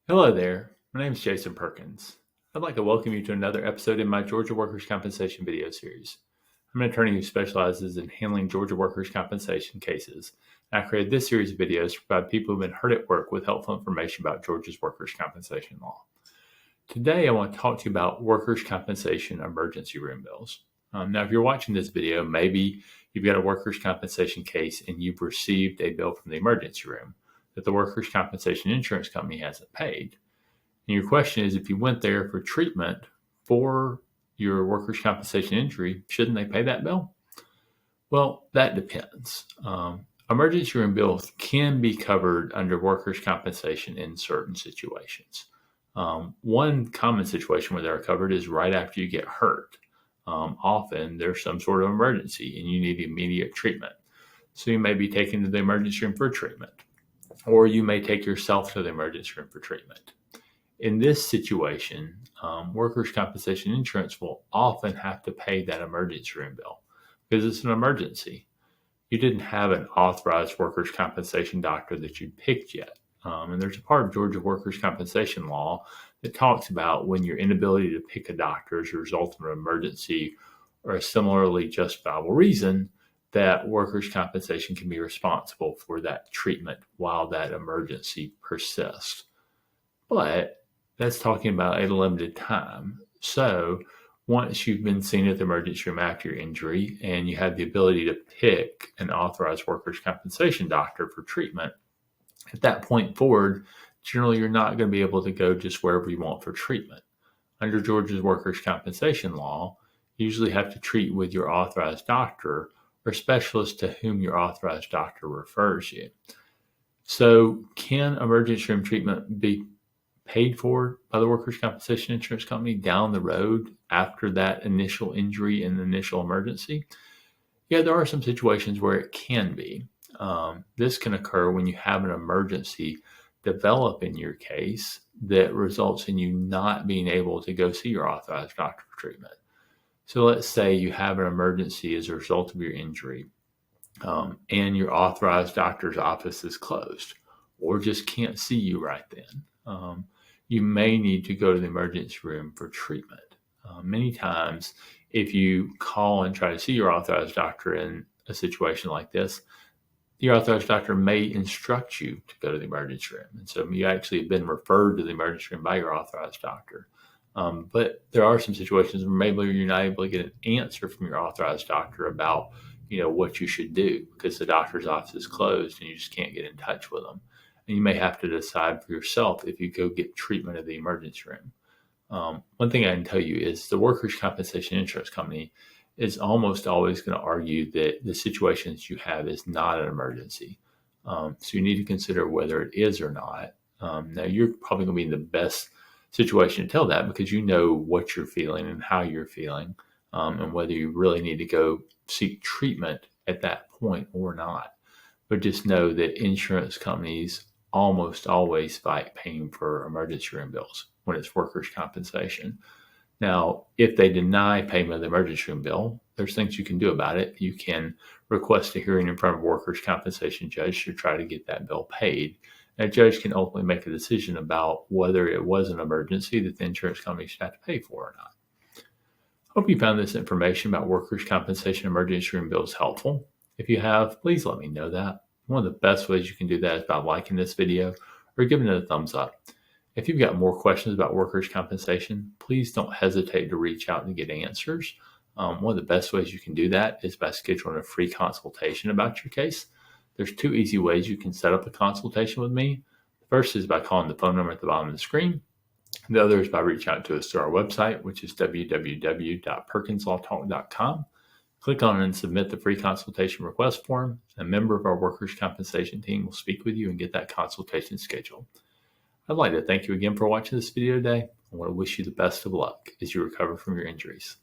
Hello there, my name is Jason Perkins. I'd like to welcome you to another episode in my Georgia Workers' Compensation video series. I'm an attorney who specializes in handling Georgia workers' compensation cases. And I created this series of videos to provide people who've been hurt at work with helpful information about Georgia's workers' compensation law. Today, I want to talk to you about workers' compensation emergency room bills. Now, if you're watching this video, maybe you've got a workers' compensation case and you've received a bill from the emergency room that the workers' compensation insurance company hasn't paid. And your question is, if you went there for treatment for your workers' compensation injury, shouldn't they pay that bill? Well, that depends. Emergency room bills can be covered under workers' compensation in certain situations. One common situation where they're covered is right after you get hurt. Often there's some sort of emergency and you need immediate treatment. So you may be taken to the emergency room for treatment, or you may take yourself to the emergency room for treatment. In this situation, workers' compensation insurance will often have to pay that emergency room bill because it's an emergency. You didn't have an authorized workers' compensation doctor that you picked yet. And there's a part of Georgia workers' compensation law that talks about when your inability to pick a doctor as a result of an emergency or a similarly justifiable reason, that workers' compensation can be responsible for that treatment while that emergency persists. But that's talking about a limited time. So once you've been seen at the emergency room after your injury and you have the ability to pick an authorized workers' compensation doctor for treatment, at that point forward, generally you're not going to be able to go just wherever you want for treatment. Under Georgia's workers' compensation law, you usually have to treat with your authorized doctor or specialist to whom your authorized doctor refers you. So can emergency room treatment be paid for by the workers' compensation insurance company down the road after that initial injury and initial emergency? Yeah, there are some situations where it can be. This can occur when you have an emergency develop in your case that results in you not being able to go see your authorized doctor for treatment. So let's say you have an emergency as a result of your injury, and your authorized doctor's office is closed or just can't see you right then. You may need to go to the emergency room for treatment. Many times, if you call and try to see your authorized doctor in a situation like this, your authorized doctor may instruct you to go to the emergency room. And so you actually have been referred to the emergency room by your authorized doctor. But there are some situations where maybe you're not able to get an answer from your authorized doctor about what you should do because the doctor's office is closed and you just can't get in touch with them. And you may have to decide for yourself if you go get treatment at the emergency room. One thing I can tell you is the workers' compensation insurance company is almost always going to argue that the situation that you have is not an emergency. So you need to consider whether it is or not. Now, you're probably going to be in the best situation to tell that because you know what you're feeling and how you're feeling, and whether you really need to go seek treatment at that point or not. But just know that insurance companies almost always fight paying for emergency room bills when it's workers' compensation. Now, if they deny payment of the emergency room bill, there's things you can do about it. You can request a hearing in front of a workers' compensation judge to try to get that bill paid. And a judge can ultimately make a decision about whether it was an emergency that the insurance company should have to pay for or not. Hope you found this information about workers' compensation emergency room bills helpful. If you have, please let me know that. One of the best ways you can do that is by liking this video or giving it a thumbs up. If you've got more questions about workers' compensation, please don't hesitate to reach out and get answers. One of the best ways you can do that is by scheduling a free consultation about your case. There's two easy ways you can set up a consultation with me. The first is by calling the phone number at the bottom of the screen. The other is by reaching out to us through our website, which is www.perkinslawtalk.com. Click on it and submit the free consultation request form. A member of our workers' compensation team will speak with you and get that consultation scheduled. I'd like to thank you again for watching this video today. I want to wish you the best of luck as you recover from your injuries.